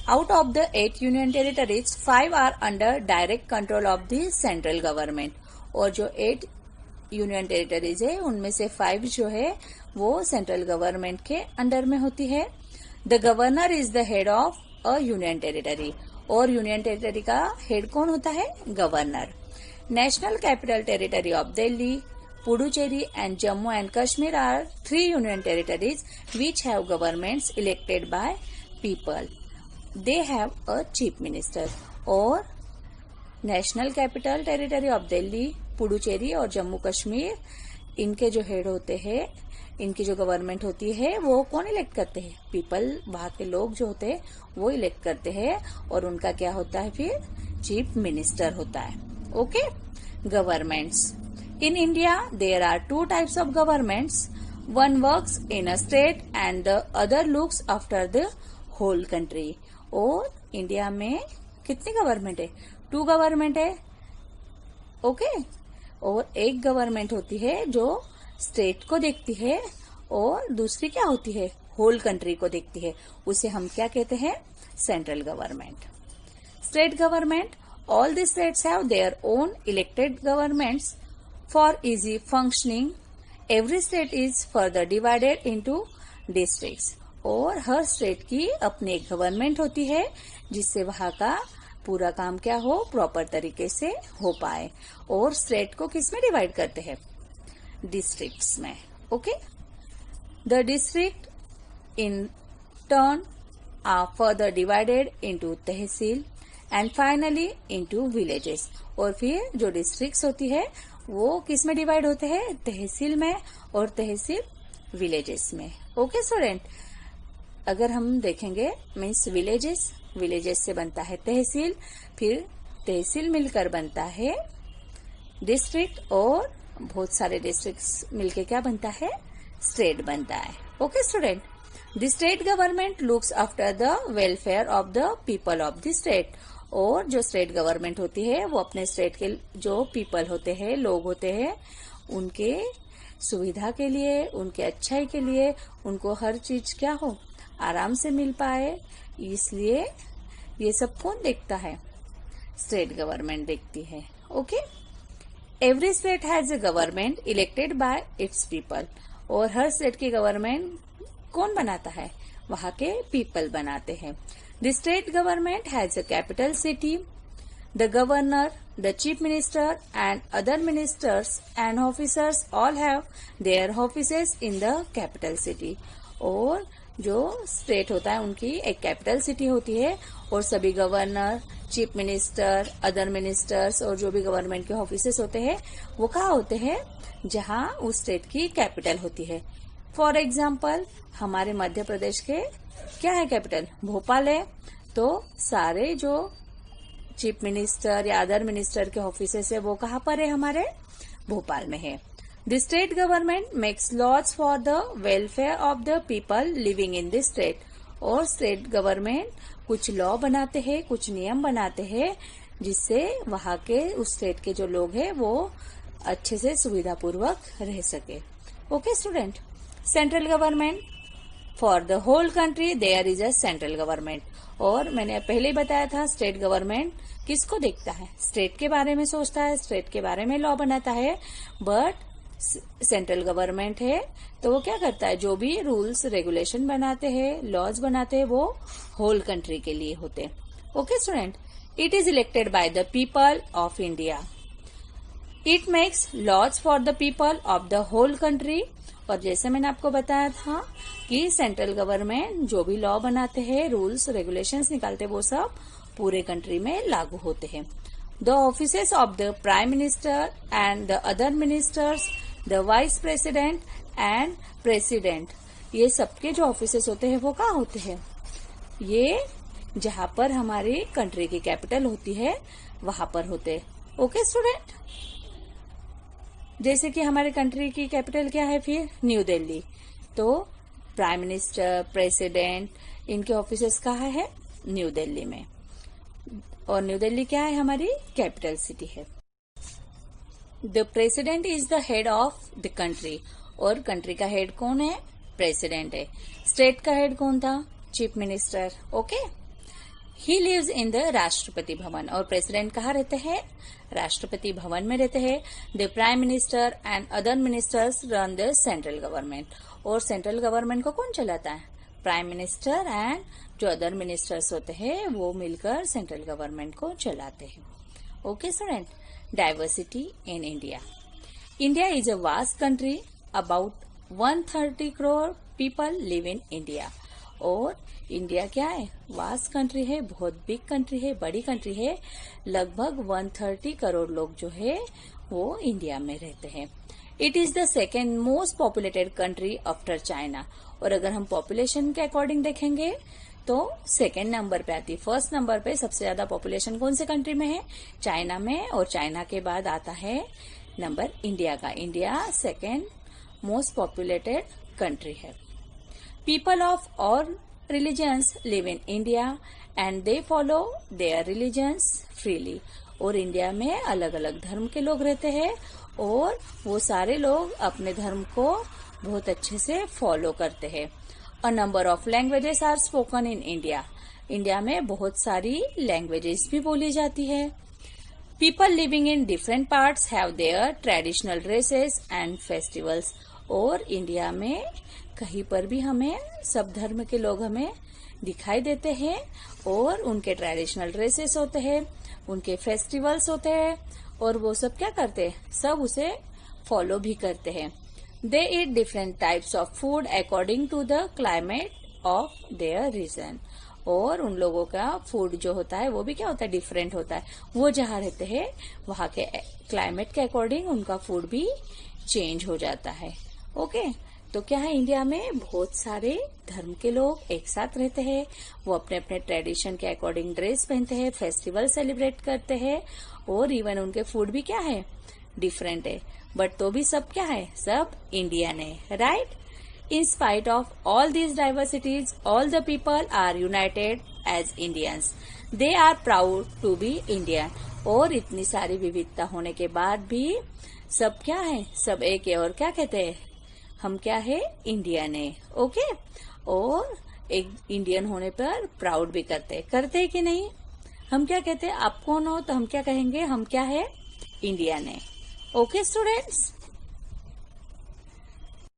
Out of the 8 union territories, 5 are under direct control of the central government. और जो 8 union territories है उनमें से 5 जो है वो सेंट्रल गवर्नमेंट के अंडर में होती है. The governor is the head of a union territory. और यूनियन टेरिटरी का हेड कौन होता है? Governor. National capital territory of Delhi, Puducherry and Jammu and Kashmir are 3 union territories which have governments elected by people. They have a chief minister. और national capital territory of Delhi, Puducherry और जम्मू कश्मीर, इनके जो head होते हैं, इनकी जो गवर्नमेंट होती है वो कौन इलेक्ट करते हैं? पीपल, वहां के लोग जो होते हैं वो इलेक्ट करते हैं. और उनका क्या होता है फिर? चीफ मिनिस्टर होता है. Okay. Governments in India there are 2 types of governments. One works in a state and the other looks after the whole country. और इंडिया में कितनी गवर्नमेंट है? 2 गवर्नमेंट है. ओके. और एक गवर्नमेंट होती है जो स्टेट को देखती है और दूसरी क्या होती है? होल कंट्री को देखती है. उसे हम क्या कहते हैं? Central government. State government. All the states have their own elected governments for easy functioning. Every state is further divided into districts. और हर स्टेट की अपनी एक गवर्नमेंट होती है जिससे वहां का पूरा काम क्या हो? प्रॉपर तरीके से हो पाए. और स्टेट को किस में डिवाइड करते हैं? डिस्ट्रिक्ट्स में. Okay. The district in turn are further divided into tehsil and finally into villages. और फिर जो डिस्ट्रिक्ट्स होती है वो किस में डिवाइड होते हैं? तहसील में. और तहसील विलेजेस में. Okay student. अगर हम देखेंगे मीन्स विलेजेस से बनता है तहसील, फिर तहसील मिलकर बनता है डिस्ट्रिक्ट, और बहुत सारे डिस्ट्रिक्ट्स मिलके क्या बनता है? स्टेट बनता है. Okay student. The state government looks after the welfare of the people of the state. और जो स्टेट गवर्नमेंट होती है वो अपने स्टेट के जो पीपल होते हैं, लोग होते हैं, उनके सुविधा के लिए, उनके अच्छाई के लिए, उनको हर चीज क्या हो? आराम से मिल पाए. इसलिए ये सब कौन देखता है? स्टेट गवर्नमेंट देखती है. Okay. Every state has a government elected by it's people. और हर स्टेट की गवर्नमेंट कौन बनाता है? वहां के पीपल बनाते हैं. The state government has a capital city. The governor, the chief minister and other ministers and officers all have their offices in the capital city. और जो स्टेट होता है उनकी एक कैपिटल सिटी होती है और सभी governor, chief minister, other ministers और जो भी गवर्नमेंट के ऑफिसेस होते हैं वो कहाँ होते हैं? जहाँ उस स्टेट की कैपिटल होती है. फॉर एग्जाम्पल हमारे मध्य प्रदेश के क्या है कैपिटल? भोपाल है. तो सारे जो चीफ मिनिस्टर या अदर मिनिस्टर के ऑफिसेस है वो कहाँ पर है? हमारे भोपाल में है. The state government makes laws for the welfare of the people living in the state. और स्टेट गवर्नमेंट कुछ लॉ बनाते हैं, कुछ नियम बनाते हैं जिससे वहां के उस स्टेट के जो लोग हैं वो अच्छे से सुविधापूर्वक रह सके. Okay student. Central government. For the whole country there is a central government. और मैंने पहले ही बताया था स्टेट गवर्नमेंट किसको देखता है? स्टेट के बारे में सोचता है, स्टेट के बारे में लॉ बनाता है. बट सेंट्रल गवर्नमेंट है तो वो क्या करता है? जो भी रूल्स रेगुलेशन बनाते हैं, लॉज बनाते हैं, वो होल कंट्री के लिए होते हैं. Okay student. It is elected by the people of India. It makes laws for the people of the whole country. और जैसे मैंने आपको बताया था कि सेंट्रल गवर्नमेंट जो भी लॉ बनाते हैं, रूल्स रेगुलेशंस निकालते हैं, वो सब पूरे कंट्री में लागू होते हैं. The offices of the prime minister and the other ministers, the vice president and president, ये सबके जो ऑफिसेस होते हैं वो कहाँ होते हैं? ये जहां पर हमारी कंट्री की कैपिटल होती है वहां पर होते हैं. Okay student. जैसे कि हमारे कंट्री की कैपिटल क्या है फिर? न्यू दिल्ली. तो प्राइम मिनिस्टर, प्रेसिडेंट, इनके ऑफिसेस कहाँ है? न्यू दिल्ली में. और न्यू दिल्ली क्या है? हमारी कैपिटल सिटी है. The president is the head of the country. और कंट्री का हेड कौन है? प्रेसिडेंट है. स्टेट का हेड कौन था? Chief minister. Okay. He lives in the Rashtrapati Bhavan. और प्रेसिडेंट कहाँ रहते हैं? राष्ट्रपति भवन में रहते हैं। The prime minister and other ministers run the central government. और सेंट्रल गवर्नमेंट को कौन चलाता है? प्राइम मिनिस्टर एंड जो अदर मिनिस्टर्स होते हैं वो मिलकर सेंट्रल गवर्नमेंट को चलाते हैं। Okay student, diversity in India. India is a vast country, about 130 crore people live in India. और इंडिया क्या है? वास्ट कंट्री है, बहुत बिग कंट्री है, बड़ी कंट्री है। लगभग 130 करोड़ लोग जो है वो इंडिया में रहते हैं। It is the second most populated country after China. और अगर हम पॉपुलेशन के अकॉर्डिंग देखेंगे तो सेकेंड नंबर पे आती है। फर्स्ट नंबर पे सबसे ज्यादा पॉपुलेशन कौन से कंट्री में है? चाइना में। और चाइना के बाद आता है नंबर इंडिया का। India second most populated country है। People of all religions live in India and they follow their religions freely. और इंडिया में अलग अलग धर्म के लोग रहते हैं और वो सारे लोग अपने धर्म को बहुत अच्छे से फॉलो करते हैं। A number of languages are spoken in India. India में बहुत सारी लैंग्वेजेस भी बोली जाती है। People living in different parts have their traditional dresses and festivals. और इंडिया में कहीं पर भी हमें सब धर्म के लोग हमें दिखाई देते हैं और उनके ट्रेडिशनल ड्रेसेस होते हैं, उनके फेस्टिवल्स होते हैं और वो सब क्या करते हैं? सब उसे फॉलो भी करते हैं। They eat different types of food according to the climate of their region. और उन लोगों का फूड जो होता है वो भी क्या होता है? डिफरेंट होता है। वो जहाँ रहते हैं वहाँ के क्लाइमेट के अकॉर्डिंग उनका फूड भी चेंज हो जाता है। ओके, तो क्या है? इंडिया में बहुत सारे धर्म के लोग एक साथ रहते हैं। वो अपने अपने ट्रेडिशन के अकॉर्डिंग ड्रेस पहनते हैं, फेस्टिवल सेलिब्रेट करते हैं और इवन उनके फूड भी क्या है? डिफरेंट है। बट तो भी सब क्या है? सब इंडियन है, right? In spite of all these diversities all the people are united as Indians. They are proud to be Indian. और इतनी सारी विविधता होने के बाद भी सब क्या है? सब एक है। और क्या कहते हैं? हम क्या है? इंडियन है। ओके, और एक इंडियन होने पर प्राउड भी करते हैं कि नहीं? हम क्या कहते हैं? आप कौन हो? तो हम क्या कहेंगे? हम क्या है? इंडियन है। Okay students.